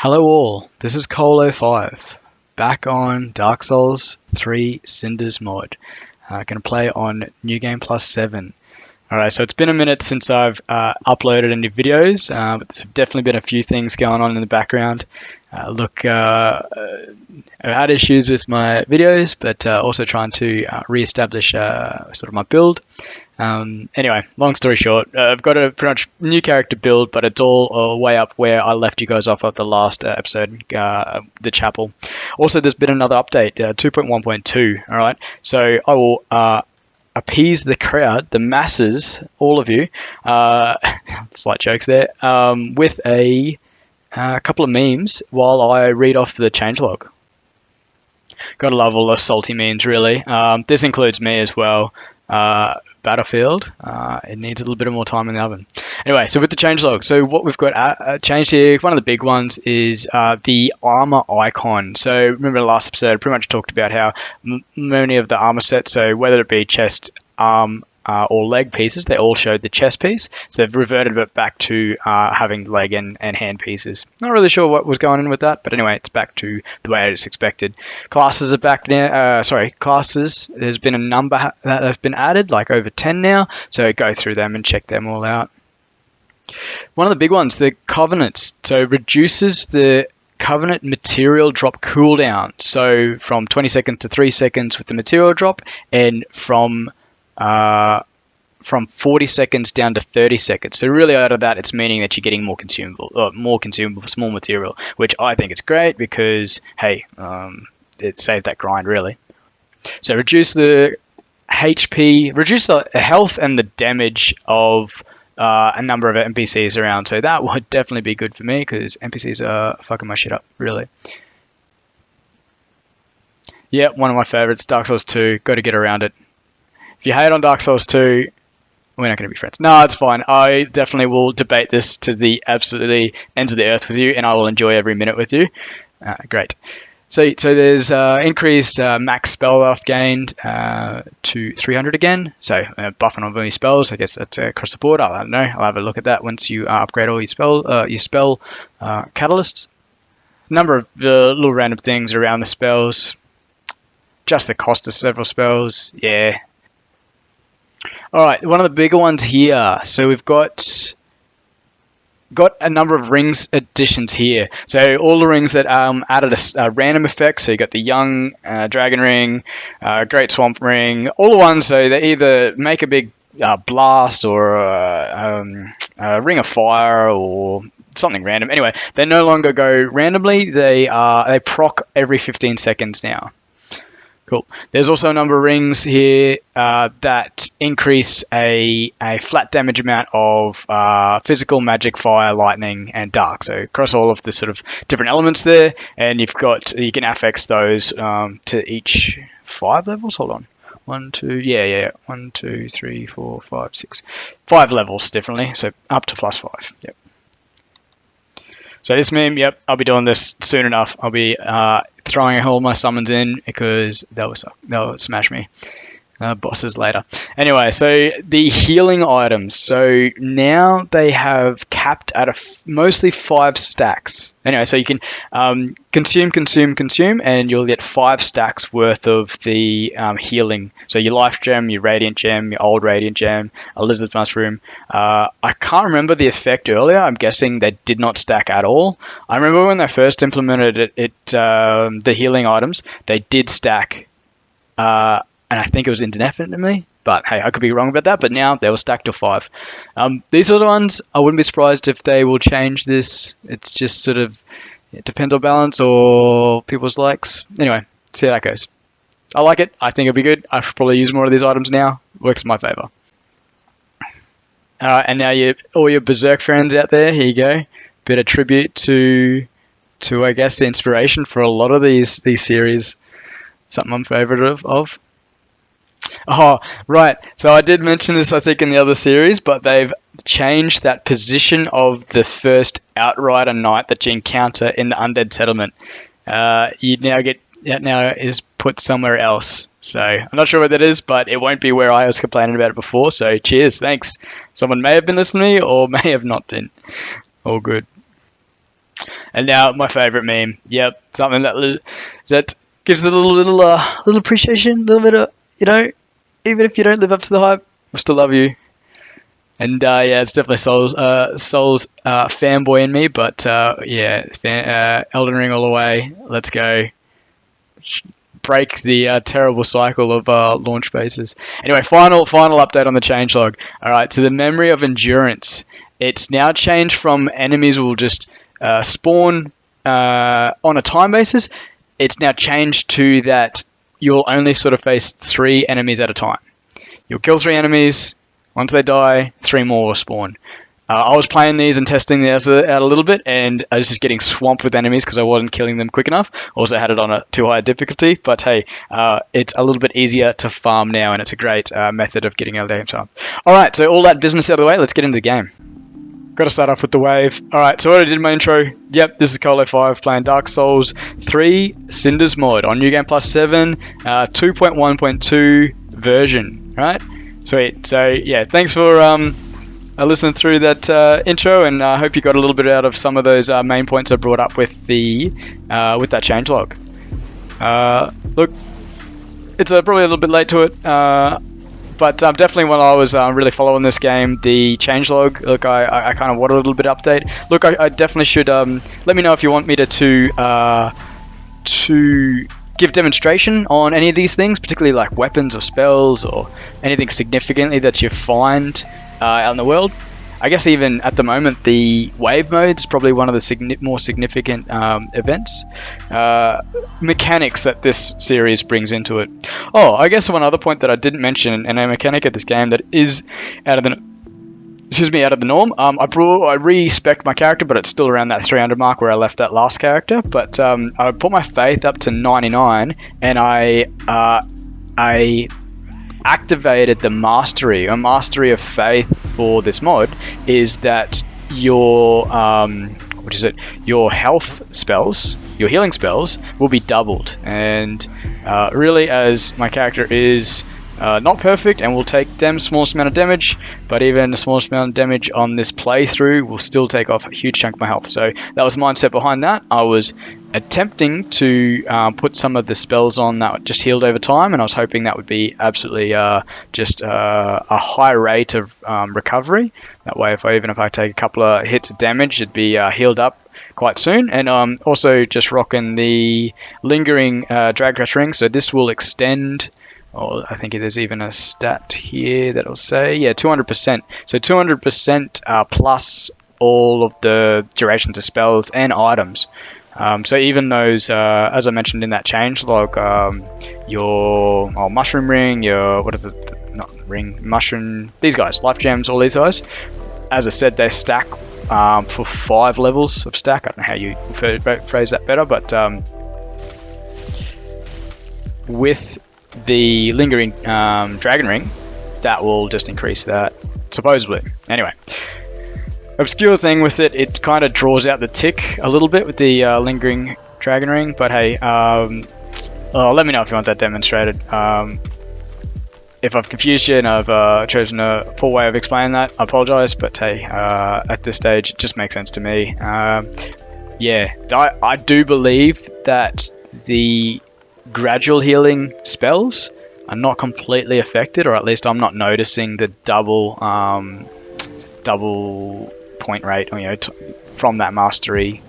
Hello all, this is Koal05, back on Dark Souls 3 Cinders Mod. Going to play on New Game Plus 7. Alright, so it's been a minute since I've uploaded any videos, but there's definitely been a few things going on in the background. I've had issues with my videos, but also trying to re-establish sort of my build. Anyway, long story short, I've got a pretty much new character build, but it's all way up where I left you guys off at the last episode, the chapel. Also, there's been another update, 2.1.2, alright? So I will appease the crowd, the masses, all of you, slight jokes there, with a couple of memes while I read off the changelog. Gotta love all the salty memes, really. This includes me as well. Battlefield, it needs a little bit more time in the oven. Anyway, so with the changelog, so what we've got changed here, one of the big ones is the armor icon. So remember the last episode, I pretty much talked about how many of the armor sets, so whether it be chest, arm, or leg pieces, they all showed the chest piece. So they've reverted it back to having leg and hand pieces. Not really sure what was going on with that, but anyway, it's back to the way it's expected. Classes are back now. Classes. There's been a number that have been added, like over 10 now. So go through them and check them all out. One of the big ones, the covenants. So reduces the covenant material drop cooldown. So from 20 seconds to 3 seconds with the material drop, and from 40 seconds down to 30 seconds. So really out of that, it's meaning that you're getting more consumable, small material, which I think is great because, hey, it saved that grind, really. So reduce the HP, reduce the health and the damage of a number of NPCs around. So that would definitely be good for me because NPCs are fucking my shit up, really. Yeah, one of my favorites, Dark Souls 2, got to get around it. If you hate on Dark Souls 2, we're not going to be friends. No, it's fine. I definitely will debate this to the absolutely ends of the earth with you, and I will enjoy every minute with you. Great. So there's increased max spell life gained to 300 again. So buffing on any spells. I guess that's across the board. I don't know. I'll have a look at that once you upgrade all your spell catalysts. Number of little random things around the spells. Just the cost of several spells. Yeah. Alright, one of the bigger ones here. So we've got a number of rings additions here. So all the rings that added a random effect. So you got the young dragon ring, great swamp ring, all the ones. So they either make a big blast or a ring of fire or something random. Anyway, they no longer go randomly. They proc every 15 seconds now. Cool. There's also a number of rings here that increase a flat damage amount of physical, magic, fire, lightning, and dark. So across all of the sort of different elements there, and you can affix those to each 5 levels. Hold on. 1, 2, 1, 2, 3, 4, 5, 6, 5 levels differently. So up to +5. Yep. So this meme, yep, I'll be doing this soon enough. I'll be throwing all my summons in because they'll smash me. Bosses later. Anyway, so the healing items. So now they have capped at mostly 5 stacks. Anyway, so you can consume, and you'll get 5 stacks worth of the healing. So your life gem, your radiant gem, your old radiant gem, a lizard mushroom. I can't remember the effect earlier. I'm guessing they did not stack at all. I remember when they first implemented the healing items, they did stack. And I think it was indefinitely, but hey, I could be wrong about that. But now they will stack to 5. These are the ones, I wouldn't be surprised if they will change this. It's just sort of, it depends on balance or people's likes. Anyway, see how that goes. I like it. I think it'll be good. I should probably use more of these items now. Works in my favor. And now all your Berserk friends out there, here you go. Bit of tribute to I guess the inspiration for a lot of these series. Something I'm favorite of. Oh, right. So I did mention this, I think, in the other series, but they've changed that position of the first Outrider Knight that you encounter in the Undead Settlement. You now get that now is put somewhere else. So I'm not sure what that is, but it won't be where I was complaining about it before. So cheers, thanks. Someone may have been listening to me or may have not been. All good. And now my favorite meme. Yep, something that gives a little appreciation, a little bit of, even if you don't live up to the hype, we'll still love you. And yeah, it's definitely Souls fanboy in me, but yeah, Elden Ring all the way. Let's go. Break the terrible cycle of launch bases. Anyway, final update on the changelog. All right, to the memory of endurance. It's now changed from enemies will just spawn on a time basis. It's now changed to that you'll only sort of face 3 enemies at a time. You'll kill 3 enemies. Once they die, 3 more will spawn. I was playing these and testing this out a little bit, and I was just getting swamped with enemies because I wasn't killing them quick enough. Also had it on a too high difficulty, but hey, it's a little bit easier to farm now, and it's a great method of getting out of the game time. Alright, so all that business out of the way, let's get into the game. Got to start off with the wave. Alright, so what I did in my intro, yep, this is Koal05 playing Dark Souls 3 Cinders Mod on New Game Plus 7, 2.1.2 version, right? Sweet. So yeah, thanks for listening through that intro, and I hope you got a little bit out of some of those main points I brought up with the with that changelog. Look, it's probably a little bit late to it, but definitely when I was really following this game, the changelog. Look, I kind of wanted a little bit of update. Look, I definitely should let me know if you want me to give demonstration on any of these things, particularly like weapons or spells or anything significantly that you find out in the world. I guess even at the moment, the wave mode is probably one of the more significant events, mechanics that this series brings into it. Oh, I guess one other point that I didn't mention, and a mechanic of this game that is out of the norm. I re-spec'd my character, but it's still around that 300 mark where I left that last character. But I put my faith up to 99, and I activated the mastery. A mastery of faith for this mod is that your your health spells, your healing spells, will be doubled. And really, as my character is not perfect and will take them smallest amount of damage, but even the smallest amount of damage on this playthrough will still take off a huge chunk of my health. So that was the mindset behind that. I was attempting to put some of the spells on that just healed over time, and I was hoping that would be absolutely just a high rate of recovery. That way, if I take a couple of hits of damage, it'd be healed up quite soon. And also just rocking the lingering drag crash ring, so this will extend. Oh, I think there's even a stat here that'll say, yeah, 200%. So 200% plus all of the durations of spells and items. So even those, as I mentioned in that changelog, your mushroom ring, your mushroom, these guys, life gems, all these guys. As I said, they stack for 5 levels of stack. I don't know how you phrase that better, but with the lingering dragon ring, that will just increase that, supposedly. Anyway, obscure thing with it, it kind of draws out the tick a little bit with the lingering dragon ring, but hey, let me know if you want that demonstrated. If I've confused you and I've chosen a poor way of explaining that, I apologize, but hey, at this stage it just makes sense to me. Yeah, I do believe that the gradual healing spells are not completely affected, or at least I'm not noticing the double point rate, from that mastery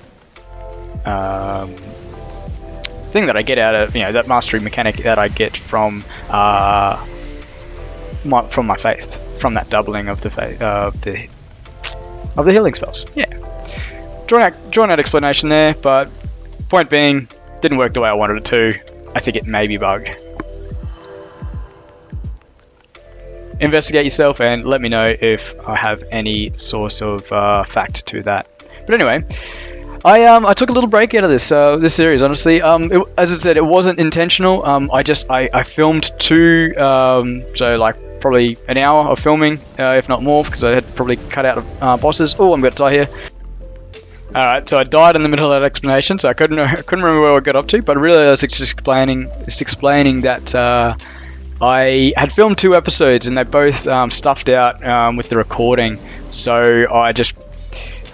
thing that I get out of, that mastery mechanic that I get from my faith, from that doubling of the faith, of the healing spells. Yeah, drawn out explanation there, but point being, didn't work the way I wanted it to. I think it may be bugged. Investigate yourself and let me know if I have any source of fact to that. But anyway, I took a little break out of this series. Honestly, as I said, it wasn't intentional. I filmed 2, so like probably an hour of filming, if not more, because I had probably cut out of bosses. Oh, I'm going to die here. Alright, so I died in the middle of that explanation, so I couldn't remember where I got up to, but really I was just explaining that I had filmed 2 episodes and they both stuffed out with the recording, so I just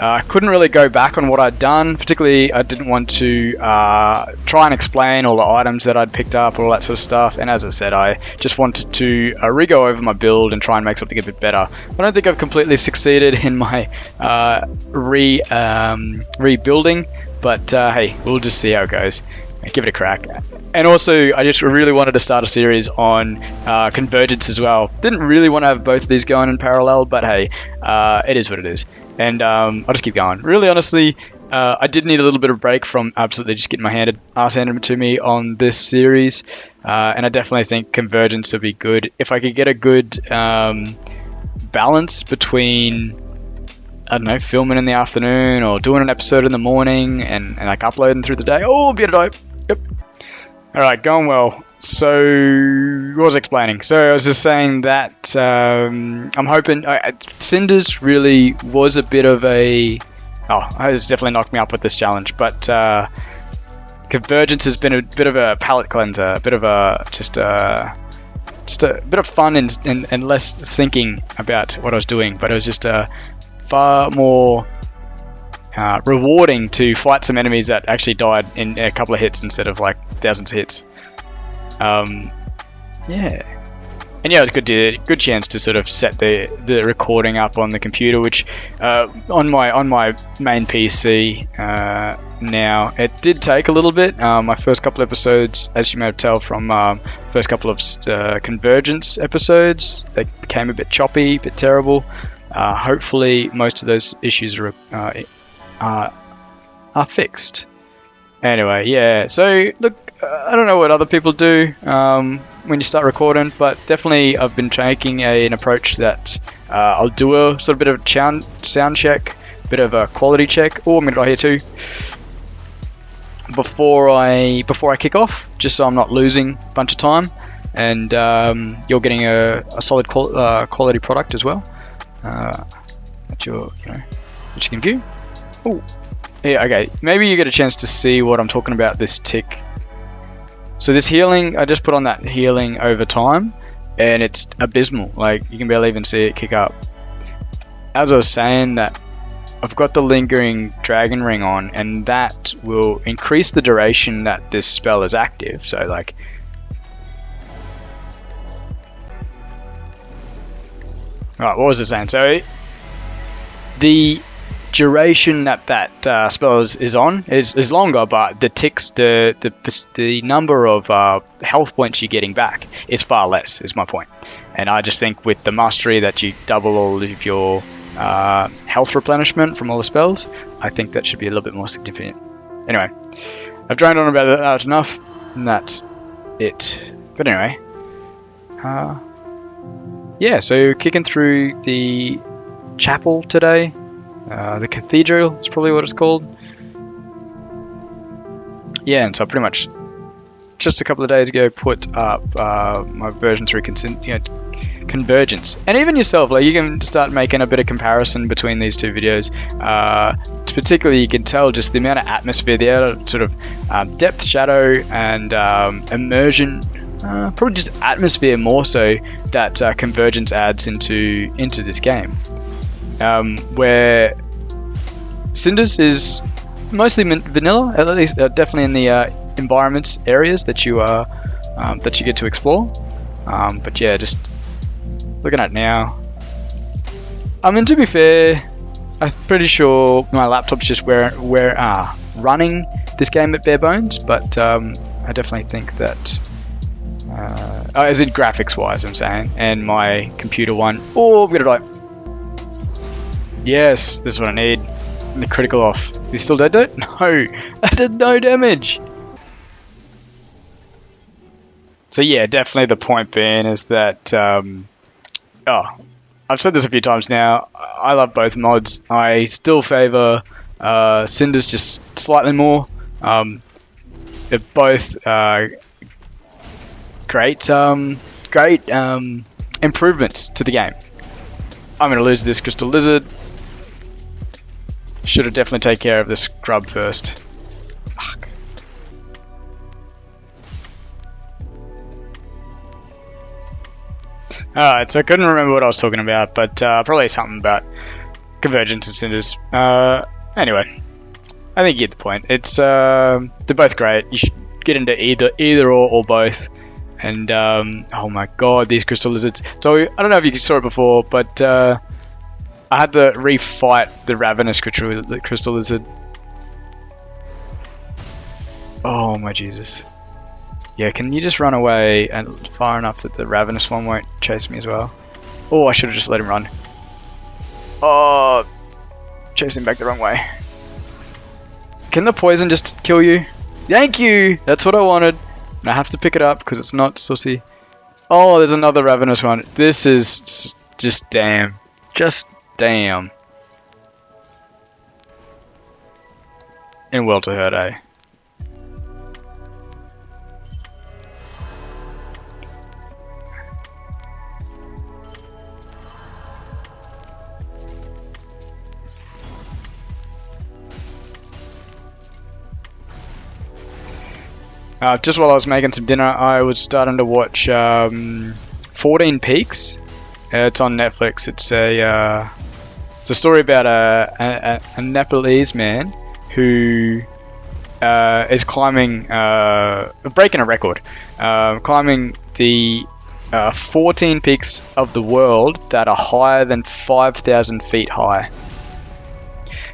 I couldn't really go back on what I'd done, particularly I didn't want to try and explain all the items that I'd picked up, all that sort of stuff, and as I said, I just wanted to re-go over my build and try and make something a bit better. I don't think I've completely succeeded in my rebuilding, but hey, we'll just see how it goes. Give it a crack. And also, I just really wanted to start a series on convergence as well. Didn't really want to have both of these going in parallel, but hey, it is what it is. And I'll just keep going. Really, honestly, I did need a little bit of break from absolutely just getting my ass handed to me on this series. And I definitely think convergence would be good. If I could get a good balance between, I don't know, filming in the afternoon or doing an episode in the morning and like uploading through the day. Oh, bit of dope. Yep. Alright, going well. So, what was I explaining? So, I was just saying that I'm hoping... Cinders really was a bit of a... Oh, it's definitely knocked me up with this challenge, but convergence has been a bit of a palate cleanser, a bit of a... just a bit of fun and less thinking about what I was doing, but it was just far more rewarding to fight some enemies that actually died in a couple of hits instead of like thousands of hits. Yeah, and yeah, it was good chance to sort of set the recording up on the computer, which on my main PC now it did take a little bit. My first couple episodes, as you may have tell from first couple of convergence episodes, they became a bit choppy, a bit terrible. Hopefully most of those issues are fixed. Anyway, yeah, so look, I don't know what other people do when you start recording, but definitely I've been taking an approach that I'll do a sort of bit of sound check, bit of a quality check. Oh, I'm going to die here too. Before I kick off, just so I'm not losing a bunch of time, and you're getting a solid quality product as well. That you can view. Oh, yeah, okay. Maybe you get a chance to see what I'm talking about. This tick. So this healing, I just put on that healing over time, and it's abysmal. Like you can barely even see it kick up. As I was saying, that I've got the lingering dragon ring on, and that will increase the duration that this spell is active. So like. Right, what was I saying? So the duration that spell is on is longer, but the ticks, the number of health points you're getting back is far less, is my point. And I just think with the mastery that you double all of your health replenishment from all the spells, I think that should be a little bit more significant. Anyway, I've droned on about that enough, and that's it. But anyway, yeah, so kicking through the chapel today, the cathedral is probably what it's called. Yeah, and so I pretty much just a couple of days ago put up my version 3 convergence, and even yourself, like you can start making a bit of comparison between these two videos. Particularly, you can tell just the amount of atmosphere there, sort of depth, shadow, and immersion. Probably just atmosphere more so that convergence adds into this game, where Cinders is mostly vanilla, at least definitely in the environments areas that you get to explore. But yeah, just looking at it now, I mean, to be fair, I'm pretty sure my laptop's just running this game at bare bones, but I definitely think that. As in graphics wise, I'm saying, and my computer one. Oh, I'm gonna die. Yes, this is what I need. The critical off. Is he still dead though? No, I did no damage. So yeah, definitely the point being is that, I've said this a few times now, I love both mods. I still favour Cinders just slightly more. They're both great improvements to the game. I'm going to lose this crystal lizard. Should have definitely taken care of the scrub first. Fuck. Alright, so I couldn't remember what I was talking about, but probably something about Convergence and Cinders. Anyway, I think you get the point. It's they're both great. You should get into either or both. And oh my god, these crystal lizards. So I don't know if you saw it before, but I had to refight the ravenous crystal lizard. Oh my Jesus. Yeah, can you just run away and far enough that the ravenous one won't chase me as well? Oh, I should have just let him run. Oh, chasing back the wrong way. Can the poison just kill you? Thank you! That's what I wanted. And I have to pick it up because it's not sussy. Oh, there's another ravenous one. This is just damn. Just damn. In well to hurt, eh? Just while I was making some dinner, I was starting to watch 14 Peaks. It's on Netflix. It's a story about a Nepalese man who is climbing, breaking a record, climbing the 14 peaks of the world that are higher than 5,000 feet high.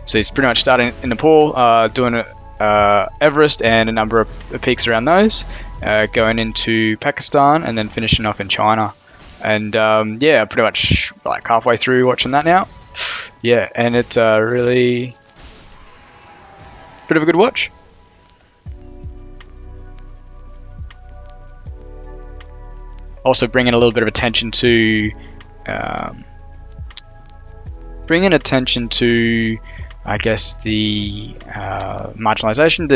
So he's pretty much starting in Nepal, doing it. Everest and a number of peaks around those, going into Pakistan and then finishing off in China. And yeah, pretty much like halfway through watching that now. Yeah, and it's really bit of a good watch. Also bringing a little bit of attention to I guess the marginalisation,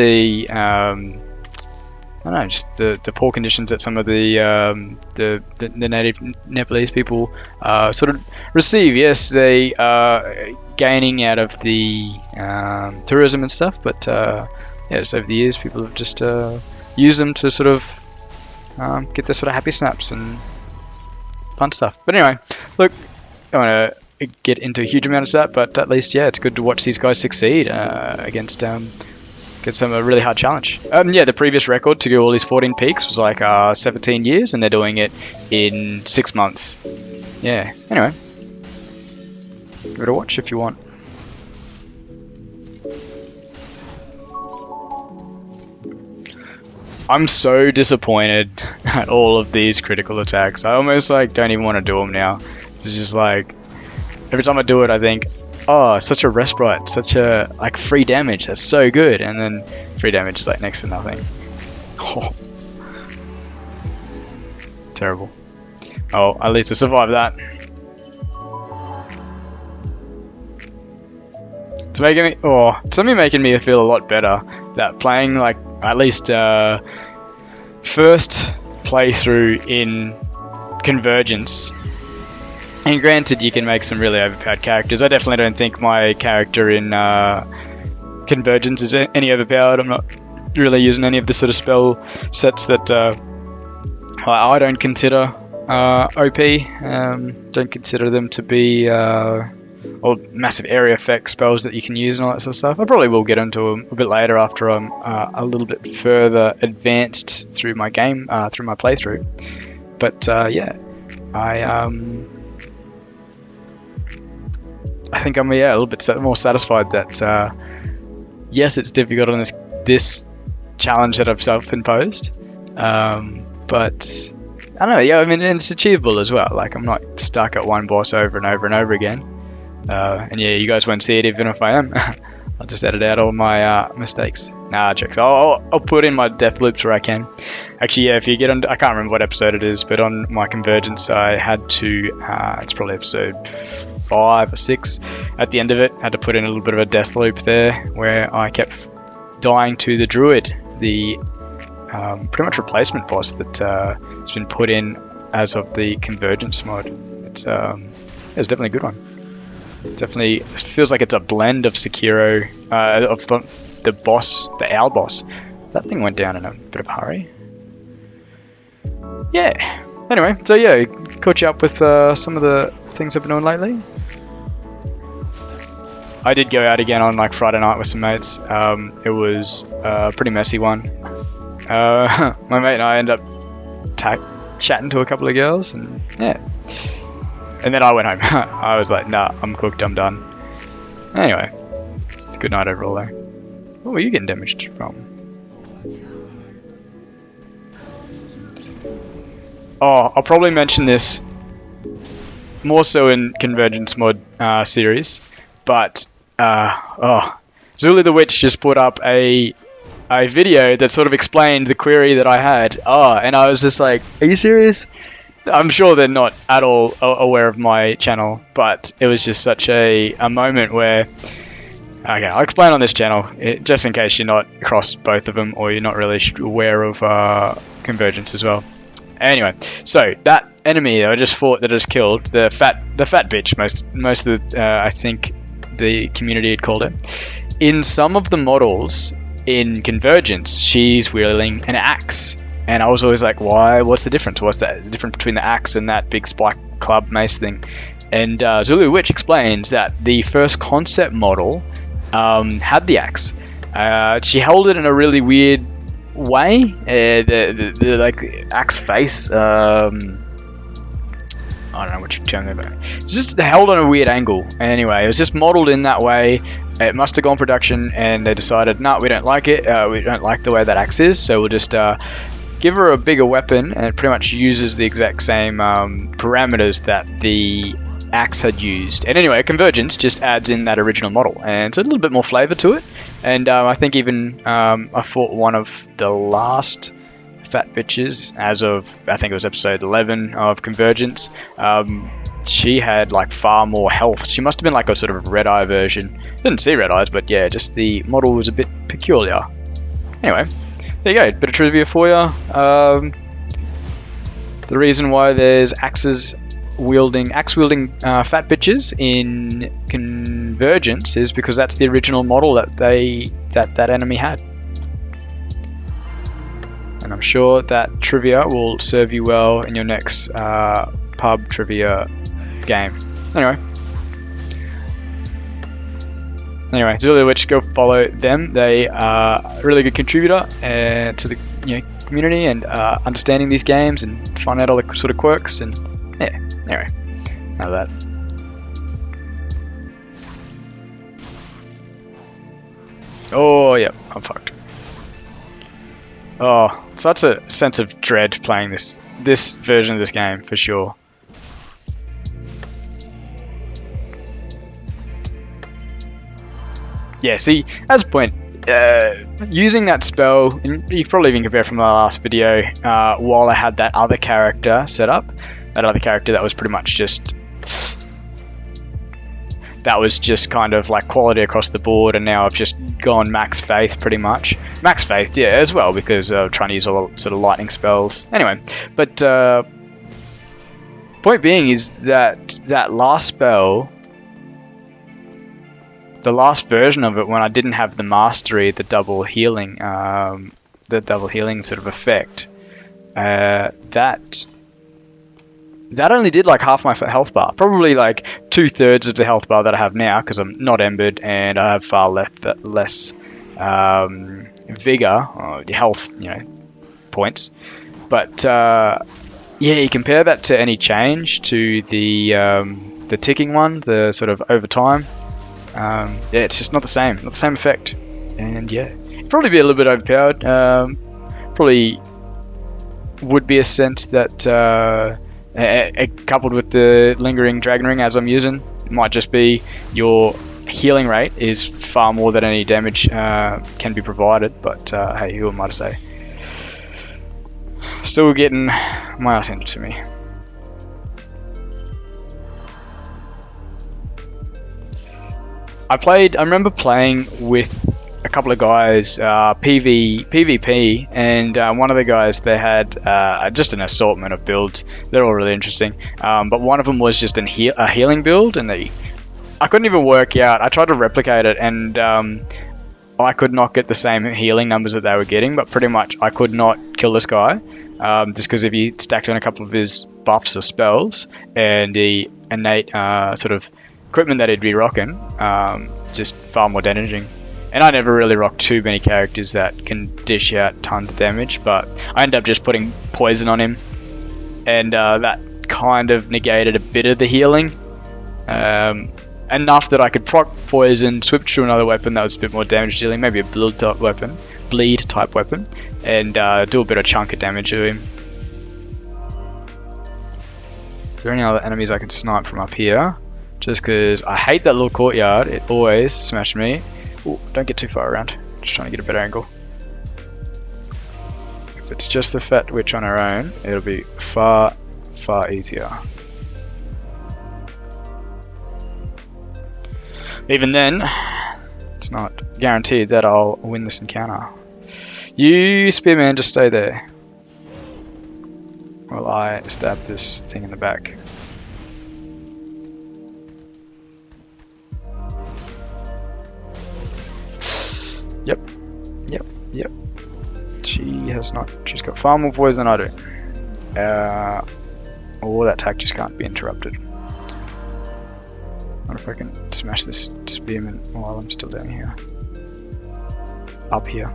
I don't know, just the poor conditions that some of the native Nepalese people sort of receive. Yes, they are gaining out of the tourism and stuff, but yeah, just over the years, people have just used them to sort of get their sort of happy snaps and fun stuff. But anyway, look, I want to get into a huge amount of that, but at least, yeah, it's good to watch these guys succeed against some a really hard challenge. Yeah, the previous record to do all these 14 peaks was like 17 years, and they're doing it in 6 months. Yeah, anyway, give it a watch if you want. I'm so disappointed at all of these critical attacks. I almost like don't even want to do them now. It's just like every time I do it, I think, oh, such a respite, such a like free damage. That's so good, and then free damage is like next to nothing. Oh, terrible. Oh, at least I survived that. It's making me, it's something making me feel a lot better that playing like at least first playthrough in Convergence. And granted, you can make some really overpowered characters. I definitely don't think my character in Convergence is any overpowered. I'm not really using any of the sort of spell sets that I don't consider OP. Don't consider them to be or massive area effect spells that you can use and all that sort of stuff. I probably will get into them a bit later after I'm a little bit further advanced through my game, through my playthrough. But yeah, I think I'm a little bit more satisfied that yes, it's difficult on this challenge that I've self-imposed, but I don't know. Yeah, I mean, and it's achievable as well. Like I'm not stuck at one boss over and over and over again. And yeah, you guys won't see it even if I am. I'll just edit out all my mistakes. Nah, jokes. I'll put in my death loops where I can. Actually, yeah, if you get on, I can't remember what episode it is, but on my Convergence, I had to. It's probably episode 5 or 6. At the end of it, I had to put in a little bit of a death loop there, where I kept dying to the druid, the pretty much replacement boss that has been put in as of the Convergence mod. It's definitely a good one. Definitely feels like it's a blend of Sekiro, of the boss, the owl boss. That thing went down in a bit of a hurry. Yeah. Anyway, so yeah, caught you up with some of the things I've been doing lately. I did go out again on like Friday night with some mates. It was a pretty messy one. My mate and I ended up chatting to a couple of girls, and yeah. And then I went home. I was like, nah, I'm cooked, I'm done. Anyway, it's a good night overall though. What were you getting damaged from? Oh, I'll probably mention this more so in Convergence Mod series, but Zulu the Witch just put up a video that sort of explained the query that I had. And I was just like, are you serious? I'm sure they're not at all aware of my channel, but it was just such a moment where... Okay, I'll explain on this channel, just in case you're not across both of them, or you're not really aware of Convergence as well. Anyway, so that enemy that I just fought, that I just killed, the fat bitch, most of the, I think the community had called it. In some of the models in Convergence, she's wielding an axe. And I was always like, why? What's the difference? What's the difference between the axe and that big spike club mace thing? And Zulu Witch explains that the first concept model had the axe. She held it in a really weird way. The like axe face. I don't know which term they're. It's just held on a weird angle. Anyway, it was just modeled in that way. It must have gone production, and they decided, no, we don't like it. We don't like the way that axe is, so we'll just give her a bigger weapon, and it pretty much uses the exact same parameters that the axe had used. And anyway, Convergence just adds in that original model, and it's a little bit more flavor to it. And I think even I fought one of the last fat bitches as of, I think it was episode 11 of Convergence. She had like far more health. She must have been like a sort of red eye version. Didn't see red eyes, but yeah, just the model was a bit peculiar. Anyway, there you go, bit of trivia for you. The reason why there's axe wielding fat bitches in Convergence is because that's the original model that that enemy had. And I'm sure that trivia will serve you well in your next pub trivia game. Anyway, Zulu Witch, go follow them. They are a really good contributor to the community and understanding these games and find out all the sort of quirks. And yeah, anyway, now that. Oh yeah, I'm fucked. Oh, such a sense of dread playing this version of this game for sure. Yeah, see, as a point, using that spell, and you can probably even compare from the last video, while I had that other character set up, that other character that was pretty much just, that was just kind of like quality across the board, and now I've just gone max faith pretty much. Max faith, yeah, as well, because I'm trying to use all sort of lightning spells. Anyway, but point being is that last spell, the last version of it, when I didn't have the mastery, the double healing sort of effect, that only did like half my health bar, probably like 2/3 of the health bar that I have now, because I'm not embered and I have far less vigor or health, points. But yeah, you compare that to any change to the ticking one, the sort of over time. Yeah, it's just not the same effect, and yeah, it'd probably be a little bit overpowered. Probably would be a sense that coupled with the lingering dragon ring as I'm using, it might just be your healing rate is far more than any damage can be provided. But hey, who am I to say? Still getting my ass handed to me. I remember playing with a couple of guys, PvP, and one of the guys, they had just an assortment of builds. They're all really interesting, but one of them was just a healing build, and I couldn't even work out. I tried to replicate it, and I could not get the same healing numbers that they were getting, but pretty much I could not kill this guy, just because if you stacked on a couple of his buffs or spells, and the innate sort of equipment that he'd be rocking, just far more damaging. And I never really rock too many characters that can dish out tons of damage, but I ended up just putting poison on him, and that kind of negated a bit of the healing. Enough that I could proc poison, switch to another weapon that was a bit more damage dealing, maybe a bleed type weapon, and do a bit of chunk of damage to him. Is there any other enemies I can snipe from up here? Just because I hate that little courtyard, it always smashed me. Ooh, don't get too far around, just trying to get a better angle. If it's just the Fat Witch on her own, it'll be far easier. Even then, it's not guaranteed that I'll win this encounter. You, Spearman, just stay there while I stab this thing in the back. Yep. She's got far more poison than I do. Oh, that attack just can't be interrupted. I wonder if I can smash this spearman while I'm still down here. Up here.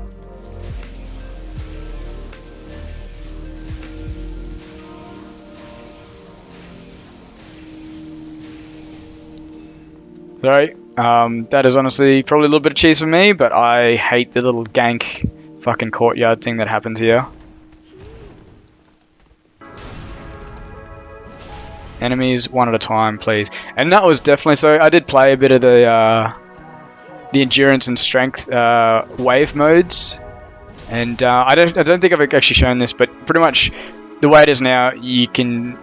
Sorry, that is honestly probably a little bit of cheese for me, but I hate the little gank fucking courtyard thing that happens here. Enemies one at a time, please. And that was definitely so. I did play a bit of the endurance and strength wave modes, and I don't think I've actually shown this, but pretty much the way it is now, you can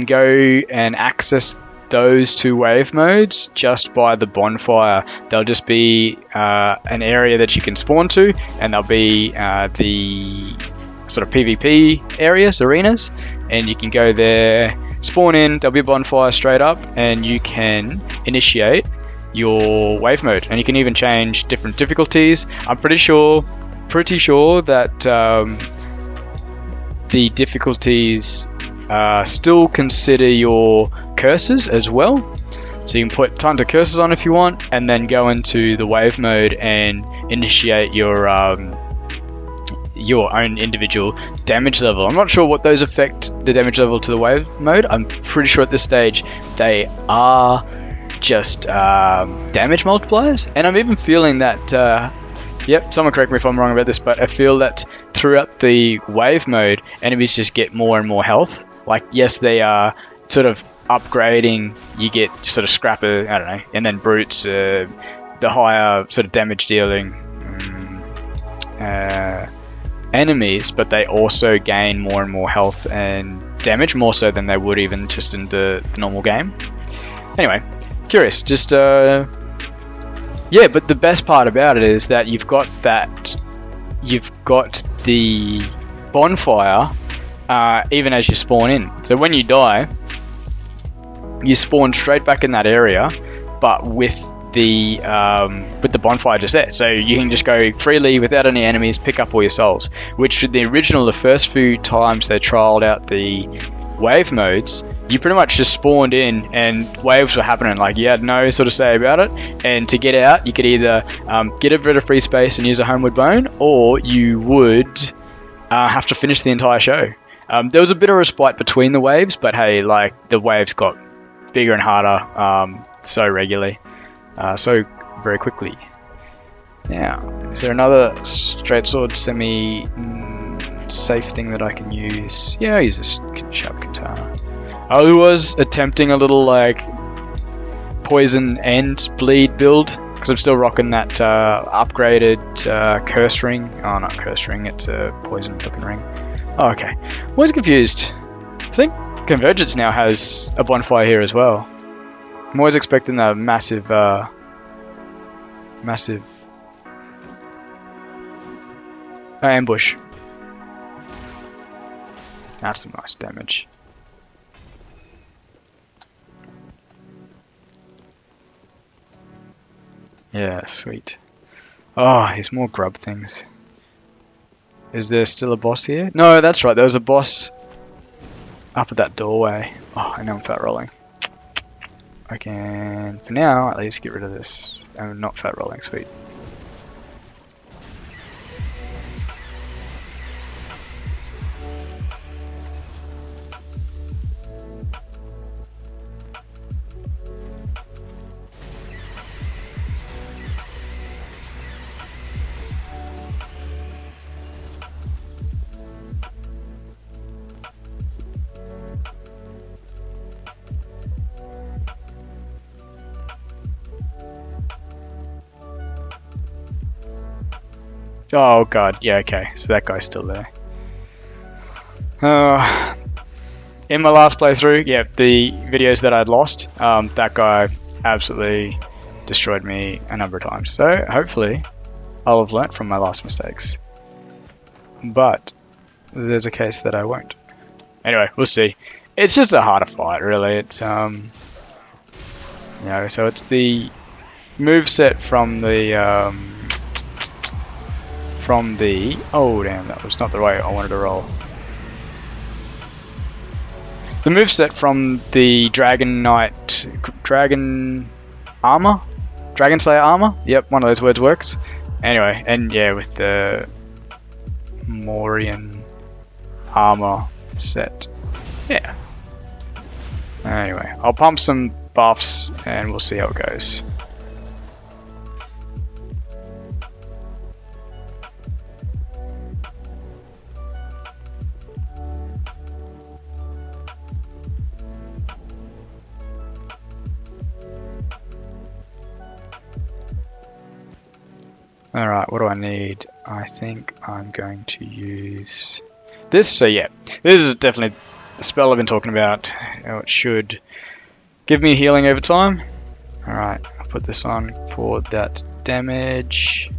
go and access those two wave modes just by the bonfire. There'll just be an area that you can spawn to, and there'll be the sort of PvP areas, arenas, and you can go there, spawn in, there'll be a bonfire straight up, and you can initiate your wave mode, and you can even change different difficulties. I'm pretty sure that the difficulties still consider your curses as well, so you can put tons of curses on if you want, and then go into the wave mode and initiate your own individual damage level. I'm not sure what those affect the damage level to the wave mode. I'm pretty sure at this stage they are just damage multipliers, and I'm even feeling that yep, someone correct me if I'm wrong about this, but I feel that throughout the wave mode enemies just get more and more health. Like, yes, they are sort of upgrading, you get sort of scrapper, I don't know, and then brutes, the higher sort of damage dealing enemies, but they also gain more and more health and damage, more so than they would even just in the normal game. Anyway, curious, just yeah, but the best part about it is that you've got the bonfire even as you spawn in. So when you die, you spawn straight back in that area, but with the bonfire just there. So you can just go freely without any enemies, pick up all your souls. Which the first few times they trialed out the wave modes, you pretty much just spawned in and waves were happening. Like, you had no sort of say about it, and to get out you could either get a bit of free space and use a homeward bone, or you would have to finish the entire show. There was a bit of respite between the waves, but hey, like, the waves got bigger and harder so regularly, so very quickly. Now, is there another straight sword semi safe thing that I can use? Yeah, I'll use this sharp katana. I was attempting a little like poison and bleed build, because I'm still rocking that upgraded curse ring. Oh, not curse ring, it's a poison looking ring. Oh, okay. I'm always confused. I think Convergence now has a bonfire here as well. I'm always expecting a massive ambush. That's some nice damage. Yeah, sweet. Oh, there's more grub things. Is there still a boss here? No, that's right, there was a boss up at that doorway. Oh, I know I'm fat rolling. I can, for now, at least get rid of this. I'm not fat rolling, sweet. Oh god, yeah, okay, so that guy's still there. In my last playthrough, yeah, the videos that I'd lost, that guy absolutely destroyed me a number of times. So hopefully I'll have learnt from my last mistakes. But there's a case that I won't. Anyway, we'll see. It's just a harder fight, really. It's you know, so it's the moveset from the oh damn, that was not the way I wanted to roll. The moveset from the Dragon Slayer armor. Yep, one of those words works. Anyway, and yeah, with the Morian armor set. Yeah. Anyway, I'll pump some buffs and we'll see how it goes. Alright, what do I need? I think I'm going to use this. So yeah, this is definitely a spell I've been talking about. It should give me healing over time. Alright, I'll put this on for that damage.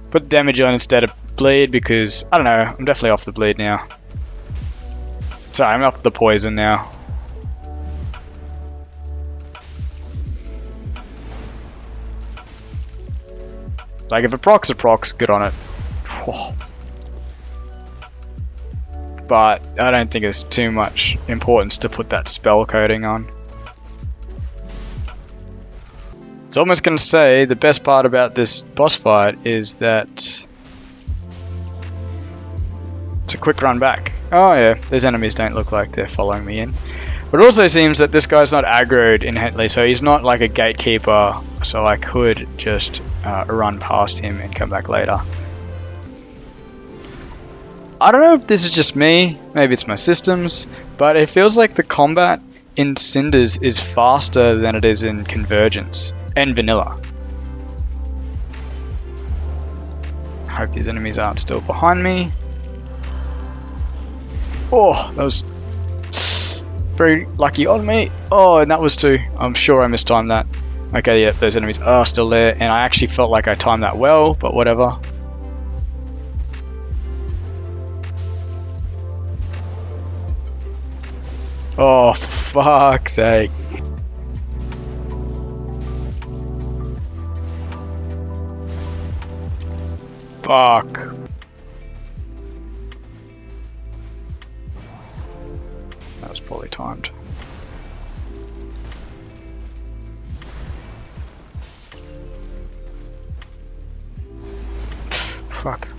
Put damage on instead of bleed because, I don't know, I'm definitely off the bleed now. Sorry, I'm off the poison now. Like, if it procs, good on it. Whoa. But I don't think it's too much importance to put that spell coating on. It's almost going to say the best part about this boss fight is that it's a quick run back. Oh yeah, these enemies don't look like they're following me in. But it also seems that this guy's not aggroed inherently, so he's not like a gatekeeper, so I could just run past him and come back later. I don't know if this is just me, maybe it's my systems, but it feels like the combat in Cinders is faster than it is in Convergence and Vanilla. I hope these enemies aren't still behind me. Oh, that was very lucky on me. Oh, and that was two. I'm sure I mistimed that. Okay, yeah, those enemies are still there, and I actually felt like I timed that well, but whatever. Oh, for fuck's sake. Fuck. That was poorly timed. Fuck.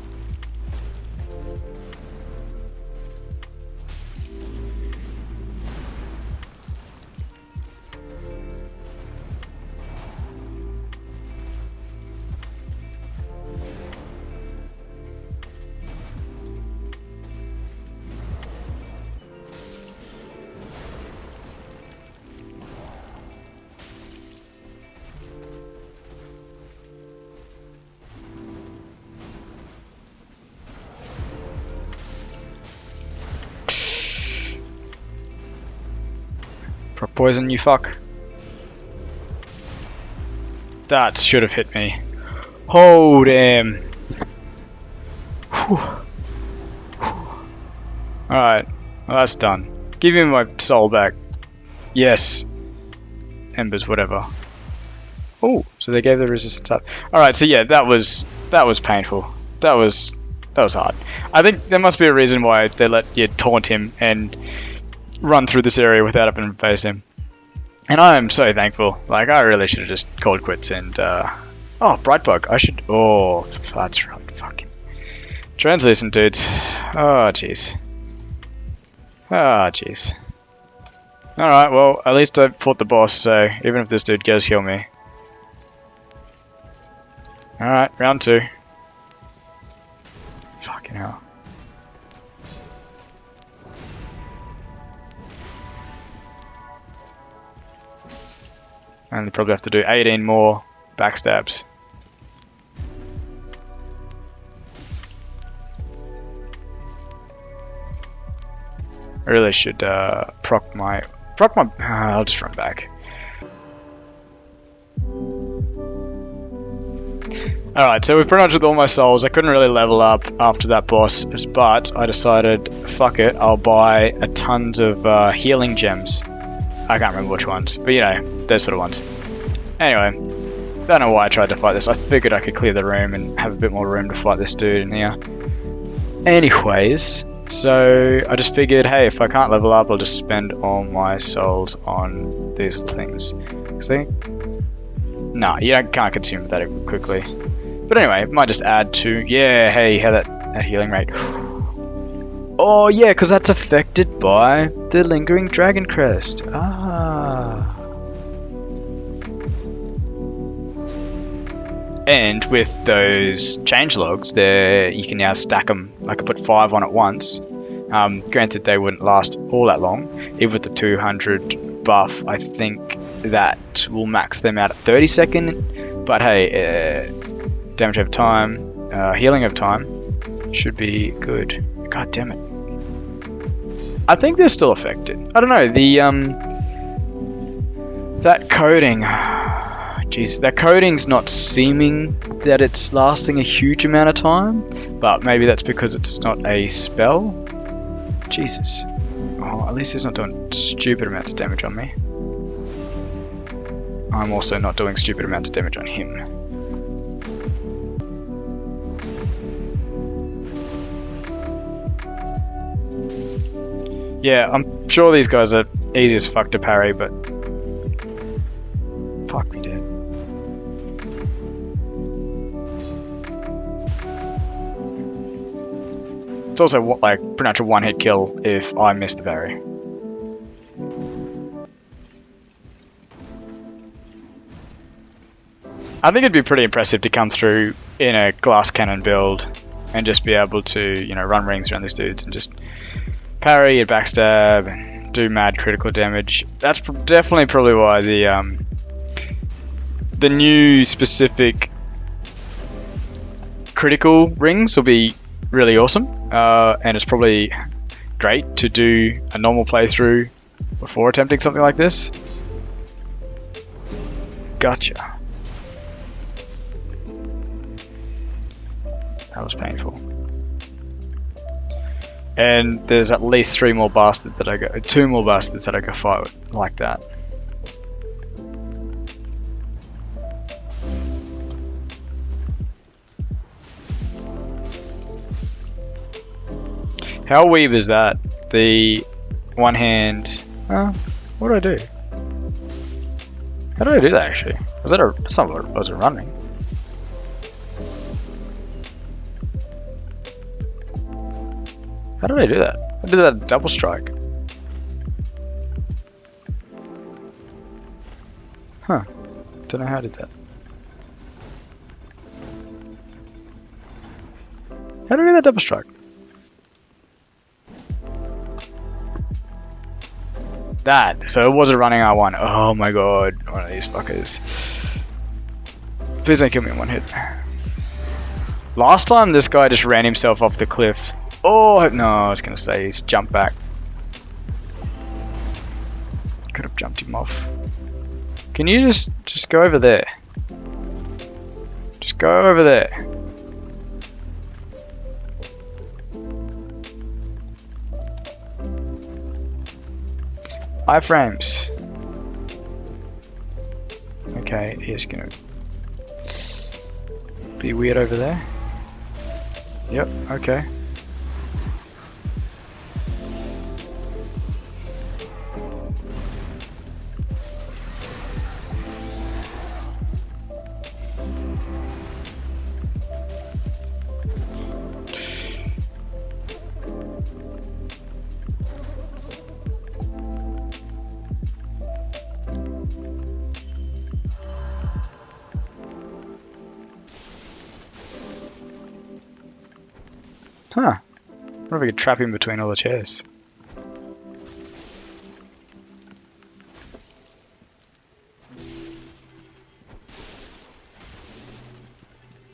Poison, you fuck. That should have hit me. Oh, damn. Alright, well, that's done. Give me my soul back. Yes. Embers, whatever. Oh, so they gave the resistance up. Alright, so yeah, that was painful. That was hard. I think there must be a reason why they let you taunt him and run through this area without having to face him. And I am so thankful. Like, I really should have just called quits and, oh, Brightbug. I should, oh, that's right, fucking. Translucent dudes. Oh, jeez. Oh, jeez. Alright, well, at least I fought the boss, so even if this dude does kill me. Alright, round 2. Fucking hell. And they probably have to do 18 more backstabs. I really should proc my. I'll just run back. Alright, so we've pretty much with all my souls. I couldn't really level up after that boss, but I decided, fuck it, I'll buy a tons of healing gems. I can't remember which ones, but you know, those sort of ones. Anyway, don't know why I tried to fight this. I figured I could clear the room and have a bit more room to fight this dude in here. Anyways, so I just figured, hey, if I can't level up, I'll just spend all my souls on these little things. See? No, you can't consume that quickly. But anyway, it might just add to, yeah, hey, how that healing rate. Oh yeah, because that's affected by the lingering dragon crest. Ah. And with those changelogs, there you can now stack them. I could put 5 on at once. Granted, they wouldn't last all that long. Even with the 200 buff, I think that will max them out at 30 seconds. But hey, damage over time, healing over time should be good. God damn it. I think they're still affected. I don't know, the that coding, jeez, that coding's not seeming that it's lasting a huge amount of time, but maybe that's because it's not a spell. Jesus. Oh, at least it's not doing stupid amounts of damage on me. I'm also not doing stupid amounts of damage on him. Yeah, I'm sure these guys are easy as fuck to parry, but fuck me, dude. It's also like pretty much a one-hit kill if I miss the parry. I think it'd be pretty impressive to come through in a glass cannon build and just be able to, you know, run rings around these dudes and just parry and backstab and do mad critical damage. That's definitely probably why the new specific critical rings will be really awesome, and it's probably great to do a normal playthrough before attempting something like this. Gotcha. That was painful. And there's at least 2 more bastards that I go fight with, like that. How weeb is that? The one hand. What do I do? How do I do that actually? That's not what I was running. How did I do that? I did that double strike. Huh. Don't know how I did that. How do I do that double strike? That. So it was a running R1. Oh my god. One of these fuckers. Please don't kill me in one hit. Last time this guy just ran himself off the cliff. Oh, no, I was going to say he's jumped back. Could have jumped him off. Can you just go over there? Just go over there. Iframes. Okay, he's going to be weird over there. Yep, okay. Huh. I wonder if we could trap him between all the chairs.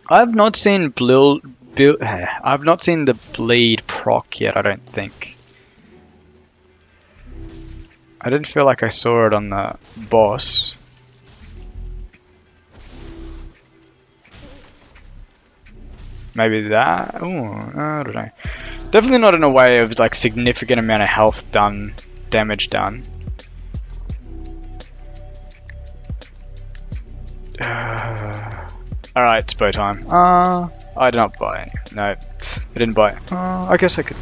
I've not seen I've not seen the bleed proc yet, I don't think. I didn't feel like I saw it on the boss. Maybe that? Ooh, I don't know. Definitely not in a way of like significant amount of health done, damage done. Alright, it's bow time. I did not buy any. No, I didn't buy. I guess I could.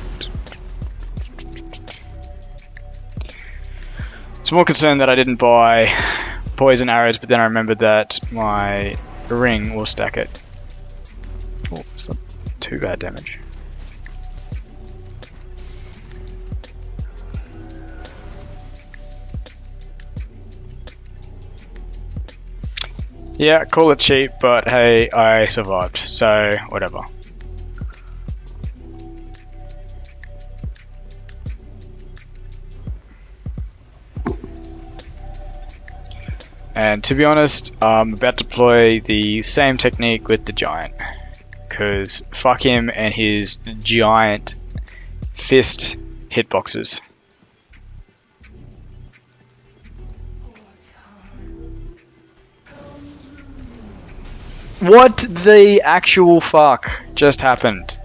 It's more concerned that I didn't buy poison arrows, but then I remembered that my ring will stack it. Oh, it's not too bad damage. Yeah, call it cheap, but hey, I survived, so whatever. And to be honest, I'm about to deploy the same technique with the giant. Because fuck him and his giant fist hitboxes. What the actual fuck just happened?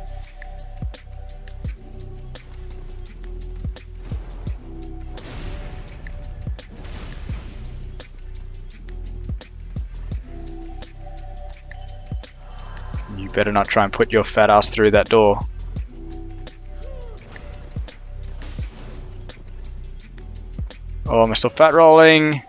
You better not try and put your fat ass through that door. Oh, am I still fat rolling?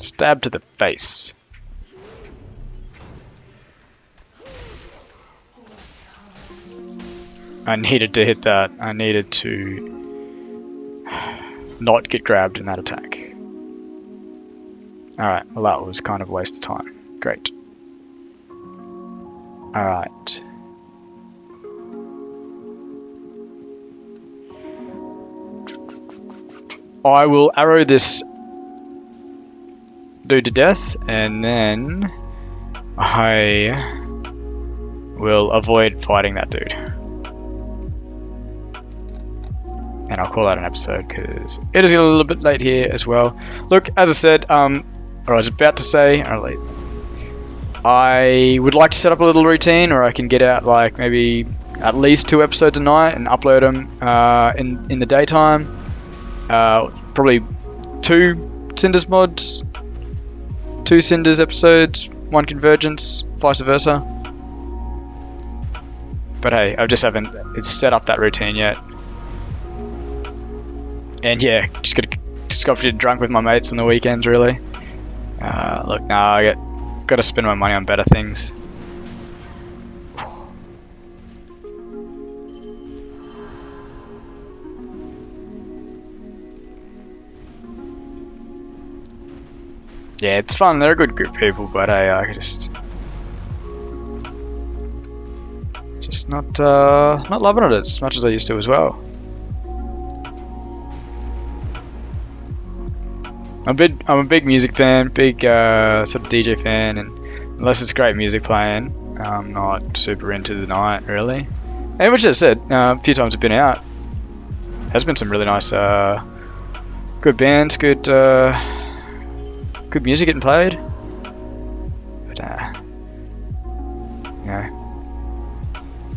Stab to the face. I needed to hit that. I needed to not get grabbed in that attack. Alright, well that was kind of a waste of time. Great. Alright. I will arrow this dude to death, and then I will avoid fighting that dude. And I'll call that an episode because it is a little bit late here as well. Look, as I said, or I was about to say, I would like to set up a little routine where I can get out like maybe at least 2 episodes a night and upload them in the daytime. Probably 2 Cinders mods, 2 Cinders episodes, 1 Convergence, vice versa. But hey, I just haven't set up that routine yet. And yeah, just got to get drunk with my mates on the weekends, really. Look, nah, I gotta spend my money on better things. Yeah, it's fun. They're a good group of people, but I just not loving it as much as I used to as well. I'm a big music fan, big sort of DJ fan, and unless it's great music playing, I'm not super into the night really. And which I said, a few times I've been out, there's been some really nice, good bands, good music getting played. But yeah,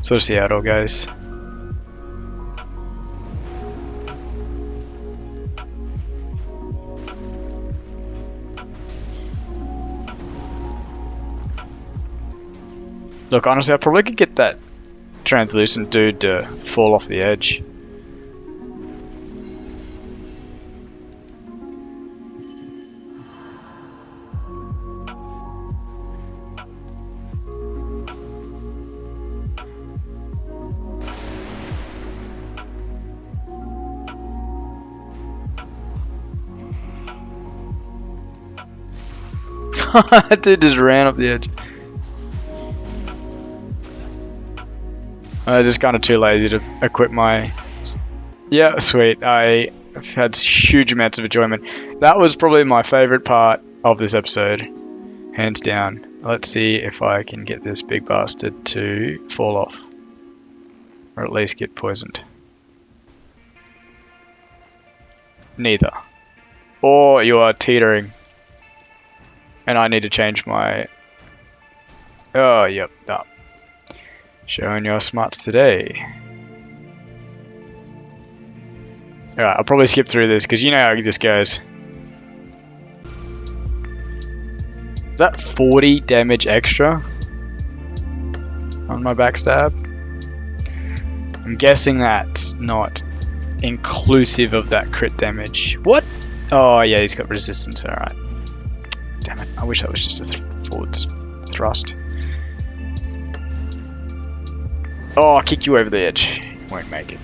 sort of see how it all goes. Look, honestly, I probably could get that translucent dude to fall off the edge. Dude just ran up the edge. I was just kind of too lazy to equip my... Yeah, sweet. I've had huge amounts of enjoyment. That was probably my favorite part of this episode. Hands down. Let's see if I can get this big bastard to fall off. Or at least get poisoned. Neither. Or you are teetering. And I need to change my... Oh, yep, no. Showing your smarts today. Alright, I'll probably skip through this because you know how this goes. Is that 40 damage extra on my backstab? I'm guessing that's not inclusive of that crit damage. What? Oh yeah, he's got resistance, alright. Damn it, I wish that was just a forward thrust. Oh, I'll kick you over the edge. Won't make it.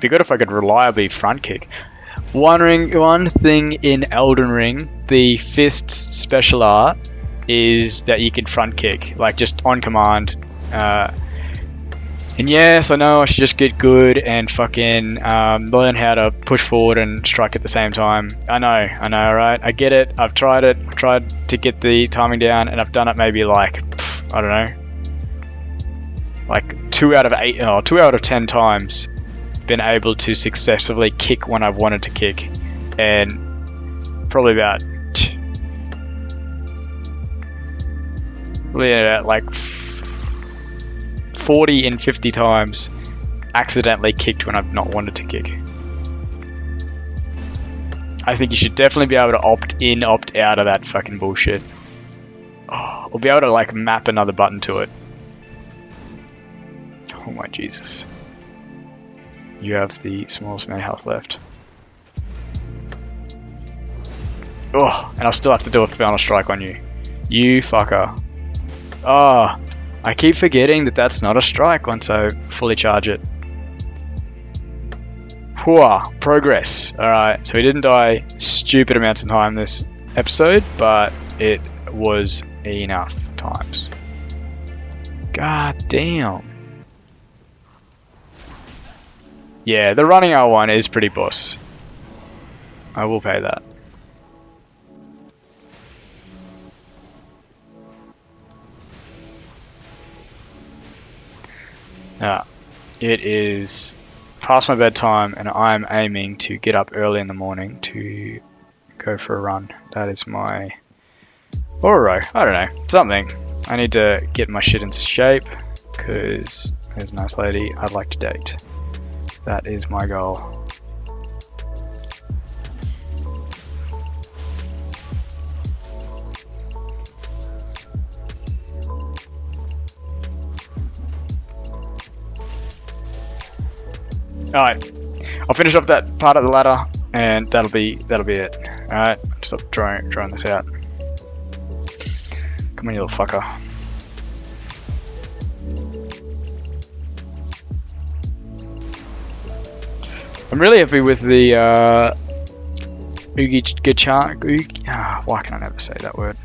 Be good if I could reliably front kick. One thing in Elden Ring, the Fist's special art is that you can front kick, like just on command. And yes, I know I should just get good and fucking learn how to push forward and strike at the same time. I know, right? I get it. I've tried it. I've tried to get the timing down, and I've done it maybe like, I don't know, like 2 out of 10 times. Been able to successfully kick when I've wanted to kick, and probably about like 40 in 50 times accidentally kicked when I've not wanted to kick. I think you should definitely be able to opt in, opt out of that fucking bullshit. Oh, or be able to like map another button to it. Oh my Jesus. You have the smallest amount of health left. Oh, and I'll still have to do a final strike on you. You fucker. Oh, I keep forgetting that that's not a strike once I fully charge it. Whoa, progress. Alright, so he didn't die stupid amounts of time this episode, but it was enough times. God damn. Yeah, the running R1 is pretty boss. I will pay that. Now, it is past my bedtime and I'm aiming to get up early in the morning to go for a run. That is my... or I don't know, something. I need to get my shit in shape because there's a nice lady I'd like to date. That is my goal. Alright, I'll finish off that part of the ladder and that'll be it. Alright, stop drawing this out. Come on, you little fucker. I'm really happy with the why can I never say that word?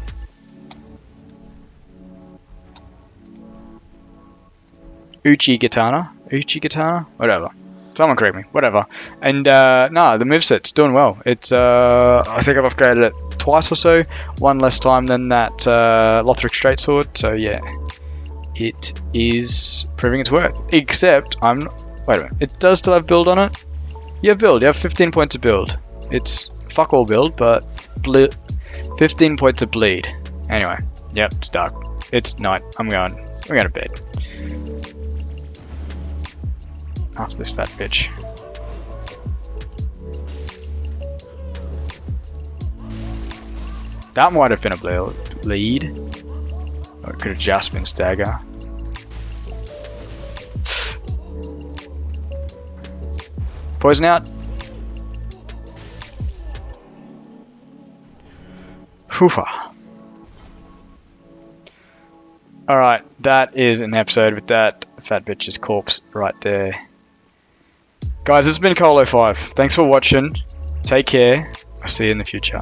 Uchi-Katana? Whatever. Someone correct me. Whatever. And no, the moveset's doing well. It's I think I've upgraded it twice or so. One less time than that Lothric straight sword. So yeah, it is proving its worth. Except wait a minute. It does still have build on it. You have build. You have 15 points of build. It's fuck all build, but 15 points of bleed. Anyway, yep, it's dark. It's night. I'm going to bed. After this fat bitch. That might have been a bleed. Or it could have just been stagger. Poison out. Hoofa. Alright, that is an episode with that fat bitch's corpse right there. Guys, this has been Koal05. Thanks for watching. Take care. I'll see you in the future.